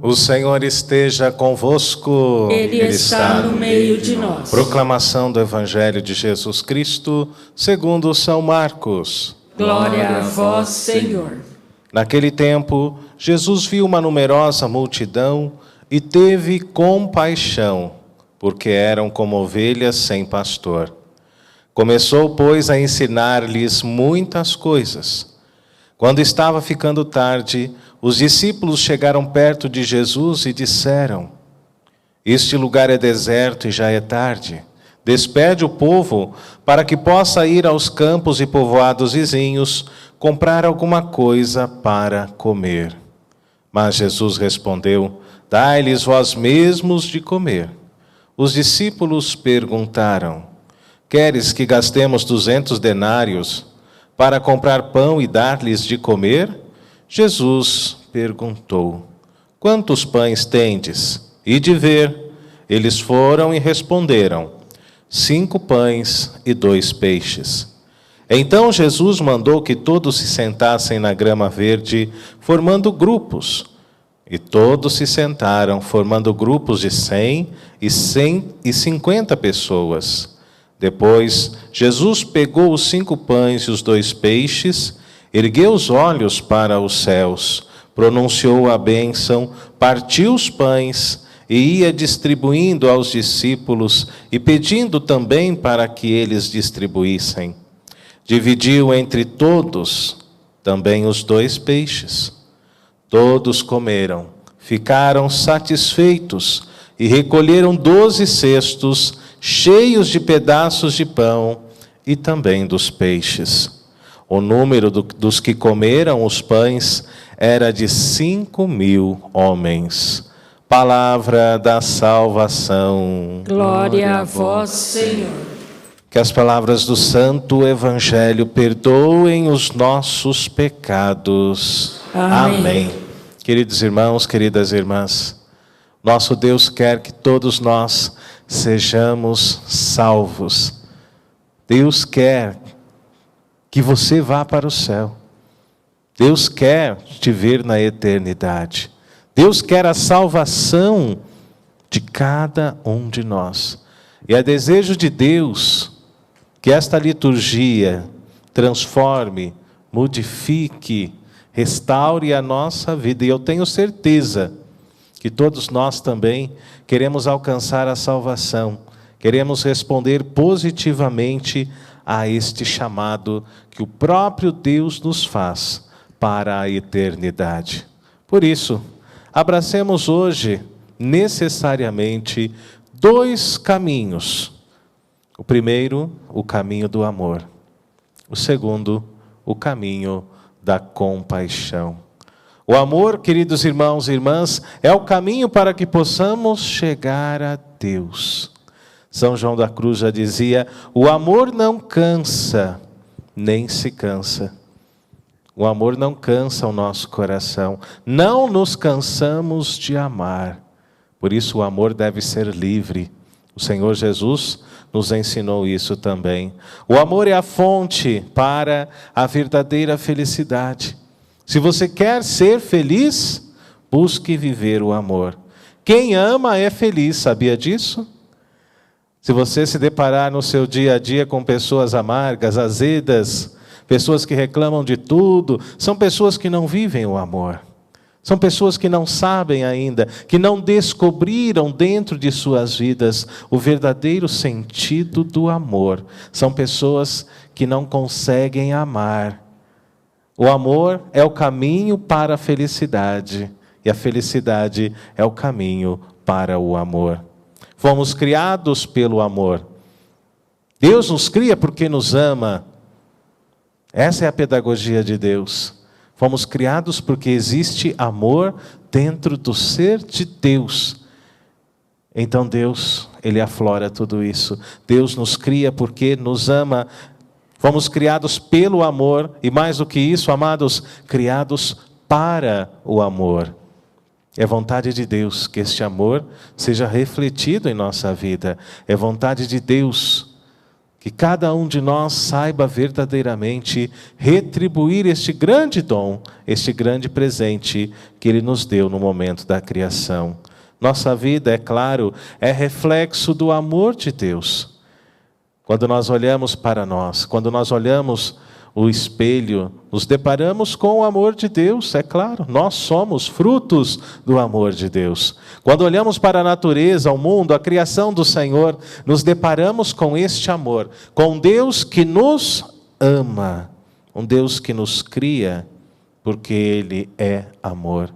O Senhor esteja convosco. Ele está no meio de nós. Proclamação do Evangelho de Jesus Cristo, segundo São Marcos. Glória a vós, Senhor. Naquele tempo, Jesus viu uma numerosa multidão e teve compaixão, porque eram como ovelhas sem pastor. Começou, pois, a ensinar-lhes muitas coisas. Quando estava ficando tarde, os discípulos chegaram perto de Jesus e disseram: Este lugar é deserto e já é tarde. Despede o povo para que possa ir aos campos e povoados vizinhos comprar alguma coisa para comer. Mas Jesus respondeu: Dai-lhes vós mesmos de comer. Os discípulos perguntaram: Queres que gastemos 200 denários para comprar pão e dar-lhes de comer? Jesus perguntou: Quantos pães tendes? Ide ver. Eles foram e responderam: 5 pães e 2 peixes. Então Jesus mandou que todos se sentassem na grama verde, formando grupos. E todos se sentaram, formando grupos de 100 e 150 pessoas. Depois, Jesus pegou os 5 pães e os 2 peixes, ergueu os olhos para os céus, pronunciou a bênção, partiu os pães e ia distribuindo aos discípulos e pedindo também para que eles distribuíssem. Dividiu entre todos também os 2 peixes. Todos comeram, ficaram satisfeitos e recolheram 12 cestos cheios de pedaços de pão e também dos peixes. O número dos que comeram os pães era de 5.000 homens. Palavra da salvação. Glória a vós, Senhor. Que as palavras do Santo Evangelho perdoem os nossos pecados. Amém. Queridos irmãos, queridas irmãs, nosso Deus quer que todos nós sejamos salvos. Deus quer que você vá para o céu. Deus quer te ver na eternidade. Deus quer a salvação de cada um de nós. E é desejo de Deus que esta liturgia transforme, modifique, restaure a nossa vida. E eu tenho certeza que todos nós também queremos alcançar a salvação. Queremos responder positivamente a este chamado que o próprio Deus nos faz para a eternidade. Por isso, abracemos hoje, necessariamente, 2 caminhos. O primeiro, o caminho do amor. O segundo, o caminho da compaixão. O amor, queridos irmãos e irmãs, é o caminho para que possamos chegar a Deus. São João da Cruz já dizia: o amor não cansa, nem se cansa. O amor não cansa o nosso coração. Não nos cansamos de amar. Por isso o amor deve ser livre. O Senhor Jesus nos ensinou isso também. O amor é a fonte para a verdadeira felicidade. Se você quer ser feliz, busque viver o amor. Quem ama é feliz, sabia disso? Se você se deparar no seu dia a dia com pessoas amargas, azedas, pessoas que reclamam de tudo, são pessoas que não vivem o amor. São pessoas que não sabem ainda, que não descobriram dentro de suas vidas o verdadeiro sentido do amor. São pessoas que não conseguem amar. O amor é o caminho para a felicidade, e a felicidade é o caminho para o amor. Fomos criados pelo amor. Deus nos cria porque nos ama. Essa é a pedagogia de Deus. Fomos criados porque existe amor dentro do ser de Deus. Então Deus, Ele aflora tudo isso. Deus nos cria porque nos ama. Fomos criados pelo amor e mais do que isso, amados, criados para o amor. É vontade de Deus que este amor seja refletido em nossa vida. É vontade de Deus Que cada um de nós saiba verdadeiramente retribuir este grande dom, este grande presente que Ele nos deu no momento da criação. Nossa vida, é claro, é reflexo do amor de Deus. Quando nós olhamos para nós, quando nós olhamos o espelho, nos deparamos com o amor de Deus, é claro. Nós somos frutos do amor de Deus. Quando olhamos para a natureza, o mundo, a criação do Senhor, nos deparamos com este amor, com Deus que nos ama, um Deus que nos cria, porque Ele é amor.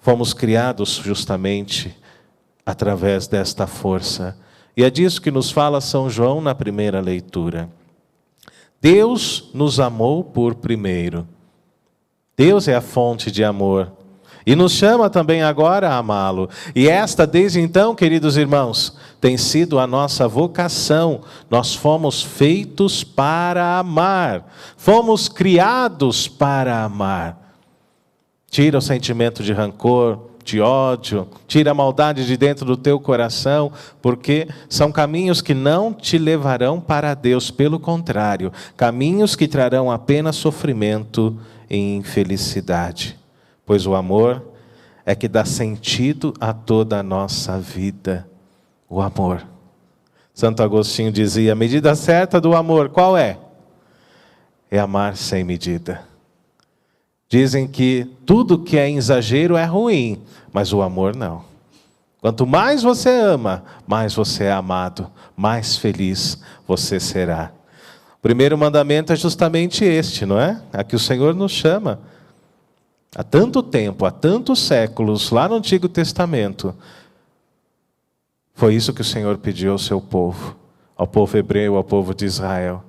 Fomos criados justamente através desta força. E é disso que nos fala São João na primeira leitura. Deus nos amou por primeiro. Deus é a fonte de amor. E nos chama também agora a amá-lo. E esta, desde então, queridos irmãos, tem sido a nossa vocação. Nós fomos feitos para amar. Fomos criados para amar. Tira o sentimento de rancor, de ódio, tira a maldade de dentro do teu coração, porque são caminhos que não te levarão para Deus, pelo contrário, caminhos que trarão apenas sofrimento e infelicidade. Pois o amor é que dá sentido a toda a nossa vida. O amor. Santo Agostinho dizia, a medida certa do amor, qual é? É amar sem medida. Dizem que tudo que é exagero é ruim, mas o amor não. Quanto mais você ama, mais você é amado, mais feliz você será. O primeiro mandamento é justamente este, não é? A que o Senhor nos chama. Há tanto tempo, há tantos séculos, lá no Antigo Testamento, foi isso que o Senhor pediu ao seu povo, ao povo hebreu, ao povo de Israel.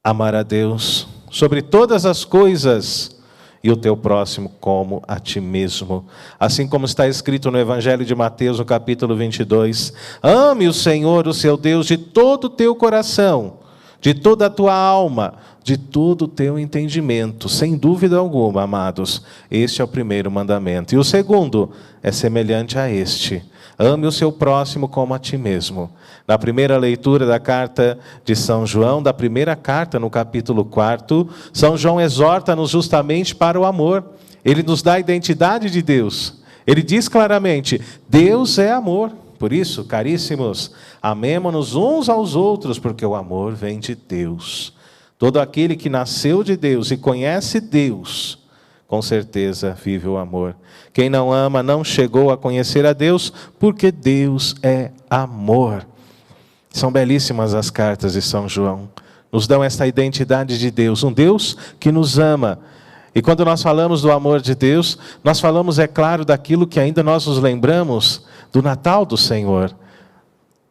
Amar a Deus sobre todas as coisas e o teu próximo como a ti mesmo. Assim como está escrito no Evangelho de Mateus, no capítulo 22. Ame o Senhor, o seu Deus, de todo o teu coração, de toda a tua alma, de todo o teu entendimento. Sem dúvida alguma, amados, este é o primeiro mandamento. E o segundo é semelhante a este. Ame o seu próximo como a ti mesmo. Na primeira leitura da carta de São João, da primeira carta, no capítulo 4, São João exorta-nos justamente para o amor. Ele nos dá a identidade de Deus. Ele diz claramente, Deus é amor. Por isso, caríssimos, amemo-nos uns aos outros, porque o amor vem de Deus. Todo aquele que nasceu de Deus e conhece Deus, com certeza vive o amor. Quem não ama não chegou a conhecer a Deus, porque Deus é amor. São belíssimas as cartas de São João. Nos dão essa identidade de Deus, um Deus que nos ama. E quando nós falamos do amor de Deus, nós falamos, é claro, daquilo que ainda nós nos lembramos do Natal do Senhor.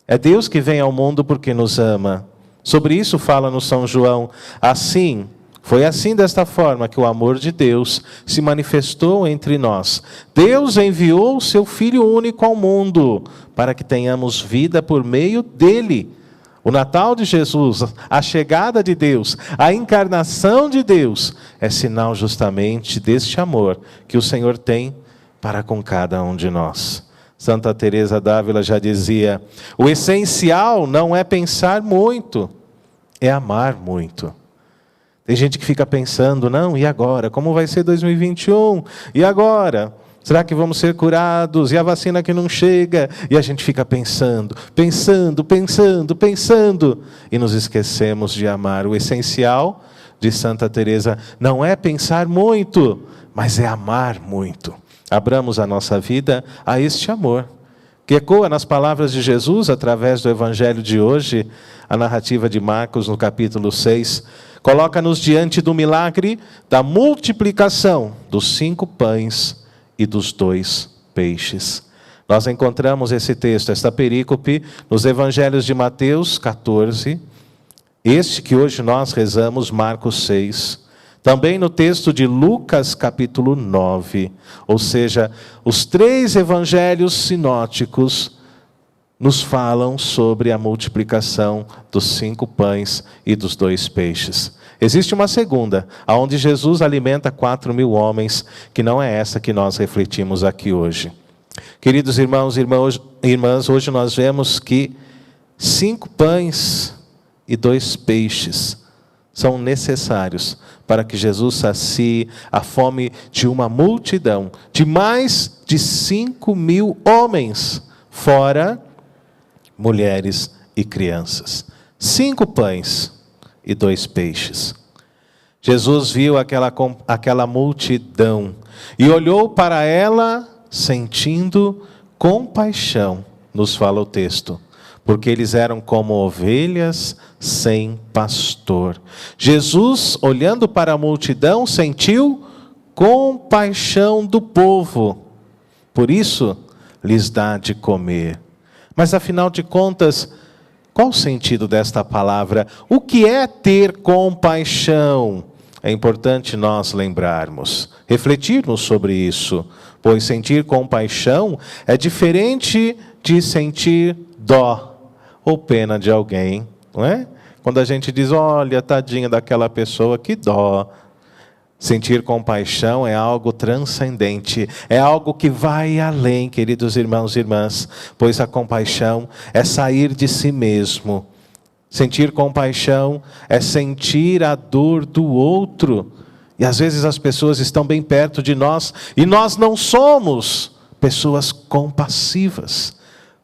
É Deus que vem ao mundo porque nos ama. Sobre isso fala no São João. Foi assim, desta forma, que o amor de Deus se manifestou entre nós. Deus enviou o seu Filho único ao mundo, para que tenhamos vida por meio dele. O Natal de Jesus, a chegada de Deus, a encarnação de Deus, é sinal justamente deste amor que o Senhor tem para com cada um de nós. Santa Teresa d'Ávila já dizia, o essencial não é pensar muito, é amar muito. Tem gente que fica pensando, não, e agora? Como vai ser 2021? E agora? Será que vamos ser curados? E a vacina que não chega? E a gente fica pensando. E nos esquecemos de amar. O essencial, de Santa Teresa, não é pensar muito, mas é amar muito. Abramos a nossa vida a este amor, que ecoa nas palavras de Jesus, através do Evangelho de hoje, a narrativa de Marcos, no capítulo 6, coloca-nos diante do milagre da multiplicação dos 5 pães e dos 2 peixes. Nós encontramos esse texto, esta perícope, nos Evangelhos de Mateus 14, este que hoje nós rezamos, Marcos 6, também no texto de Lucas capítulo 9, ou seja, os 3 evangelhos sinóticos nos falam sobre a multiplicação dos 5 pães e dos 2 peixes. Existe uma segunda, onde Jesus alimenta 4.000 homens, que não é essa que nós refletimos aqui hoje. Queridos irmãos e irmãs, hoje nós vemos que 5 pães e 2 peixes são necessários para que Jesus sacie a fome de uma multidão, de mais de 5.000 homens, fora mulheres e crianças. 5 pães e 2 peixes. Jesus viu aquela multidão e olhou para ela sentindo compaixão, nos fala o texto, porque eles eram como ovelhas sem pastor. Jesus, olhando para a multidão, sentiu compaixão do povo, por isso lhes dá de comer. Mas afinal de contas, qual o sentido desta palavra? O que é ter compaixão? É importante nós lembrarmos, refletirmos sobre isso, pois sentir compaixão é diferente de sentir dó ou pena de alguém, não é? Quando a gente diz, olha, tadinha daquela pessoa, que dó. Sentir compaixão é algo transcendente, é algo que vai além, queridos irmãos e irmãs, pois a compaixão é sair de si mesmo. Sentir compaixão é sentir a dor do outro. E às vezes as pessoas estão bem perto de nós e nós não somos pessoas compassivas.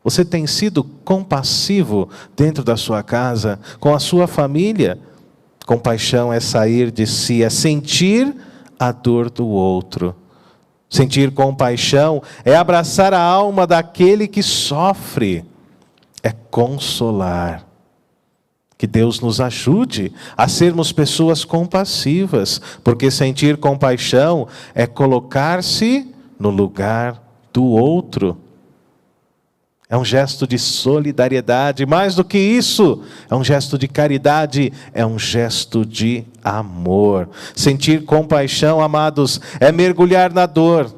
Você tem sido compassivo dentro da sua casa, com a sua família? Compaixão é sair de si, é sentir a dor do outro. Sentir compaixão é abraçar a alma daquele que sofre, é consolar. Que Deus nos ajude a sermos pessoas compassivas, porque sentir compaixão é colocar-se no lugar do outro. É um gesto de solidariedade, mais do que isso, é um gesto de caridade, é um gesto de amor. Sentir compaixão, amados, é mergulhar na dor,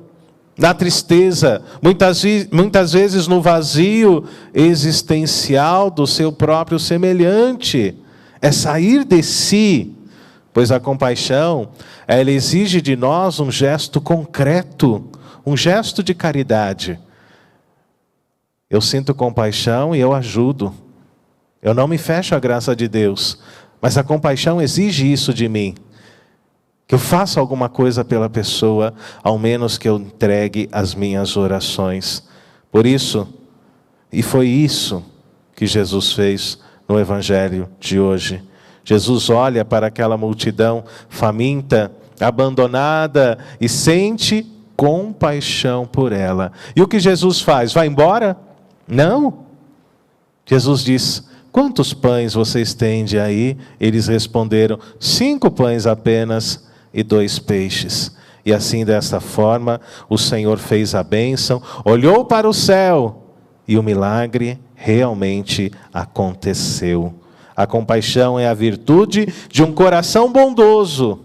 na tristeza, muitas vezes no vazio existencial do seu próprio semelhante. É sair de si, pois a compaixão, ela exige de nós um gesto concreto, um gesto de caridade. Eu sinto compaixão e eu ajudo. Eu não me fecho à graça de Deus, mas a compaixão exige isso de mim. Que eu faça alguma coisa pela pessoa, ao menos que eu entregue as minhas orações. Por isso, e foi isso que Jesus fez no Evangelho de hoje. Jesus olha para aquela multidão faminta, abandonada, e sente compaixão por ela. E o que Jesus faz? Vai embora? Não. Jesus diz, quantos pães vocês têm de aí? Eles responderam, 5 pães apenas e 2 peixes. E assim, desta forma, o Senhor fez a bênção, olhou para o céu e o milagre realmente aconteceu. A compaixão é a virtude de um coração bondoso,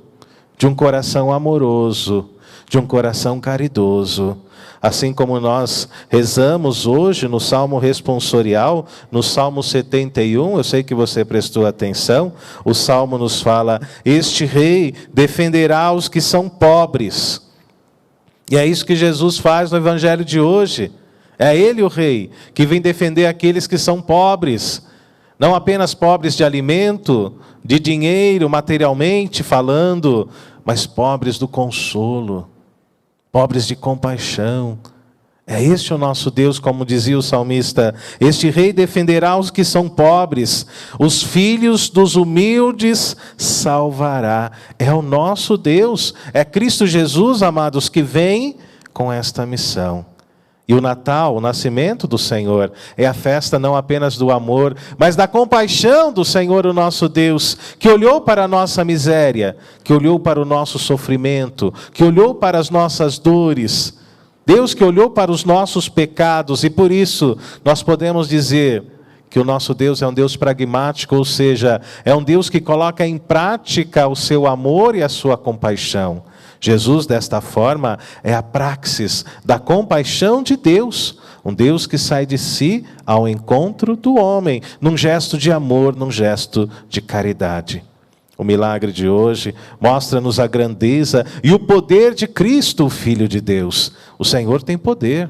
de um coração amoroso, de um coração caridoso. Assim como nós rezamos hoje no Salmo responsorial, no Salmo 71, eu sei que você prestou atenção, o Salmo nos fala, este rei defenderá os que são pobres. E é isso que Jesus faz no Evangelho de hoje. É Ele o rei, que vem defender aqueles que são pobres. Não apenas pobres de alimento, de dinheiro, materialmente falando, mas pobres do consolo. Pobres de compaixão. É este o nosso Deus, como dizia o salmista, este rei defenderá os que são pobres, os filhos dos humildes salvará. É o nosso Deus, é Cristo Jesus, amados, que vem com esta missão. E o Natal, o nascimento do Senhor, é a festa não apenas do amor, mas da compaixão do Senhor, o nosso Deus, que olhou para a nossa miséria, que olhou para o nosso sofrimento, que olhou para as nossas dores. Deus que olhou para os nossos pecados, e por isso nós podemos dizer que o nosso Deus é um Deus pragmático, ou seja, é um Deus que coloca em prática o seu amor e a sua compaixão. Jesus, desta forma, é a praxis da compaixão de Deus, um Deus que sai de si ao encontro do homem, num gesto de amor, num gesto de caridade. O milagre de hoje mostra-nos a grandeza e o poder de Cristo, o Filho de Deus. O Senhor tem poder.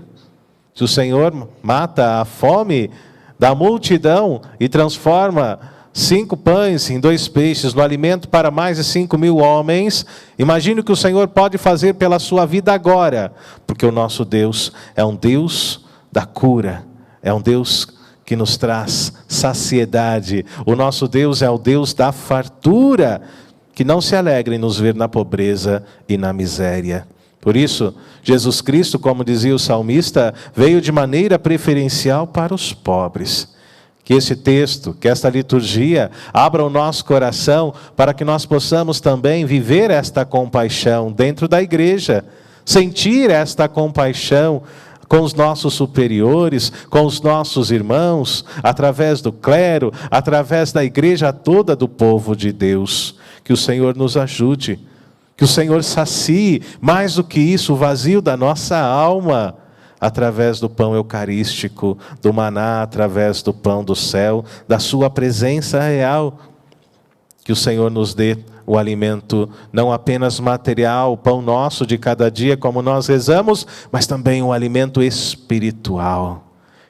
Se o Senhor mata a fome da multidão e transforma 5 pães em 2 peixes no alimento para mais de 5.000 homens. Imagine o que o Senhor pode fazer pela sua vida agora, porque o nosso Deus é um Deus da cura, é um Deus que nos traz saciedade. O nosso Deus é o Deus da fartura, que não se alegra em nos ver na pobreza e na miséria. Por isso, Jesus Cristo, como dizia o salmista, veio de maneira preferencial para os pobres. Que esse texto, que esta liturgia abra o nosso coração para que nós possamos também viver esta compaixão dentro da igreja, sentir esta compaixão com os nossos superiores, com os nossos irmãos, através do clero, através da igreja toda do povo de Deus. Que o Senhor nos ajude, que o Senhor sacie, mais do que isso, o vazio da nossa alma, através do pão eucarístico, do maná, através do pão do céu, da sua presença real. Que o Senhor nos dê o alimento não apenas material, o pão nosso de cada dia, como nós rezamos, mas também um alimento espiritual.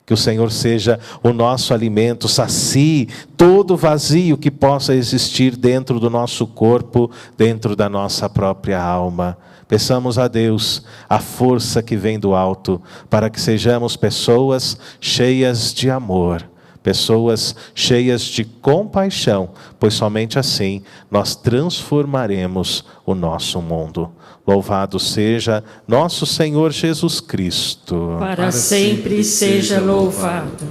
Que o Senhor seja o nosso alimento, sacie todo vazio que possa existir dentro do nosso corpo, dentro da nossa própria alma. Peçamos a Deus a força que vem do alto, para que sejamos pessoas cheias de amor, pessoas cheias de compaixão, pois somente assim nós transformaremos o nosso mundo. Louvado seja nosso Senhor Jesus Cristo. Para sempre seja louvado.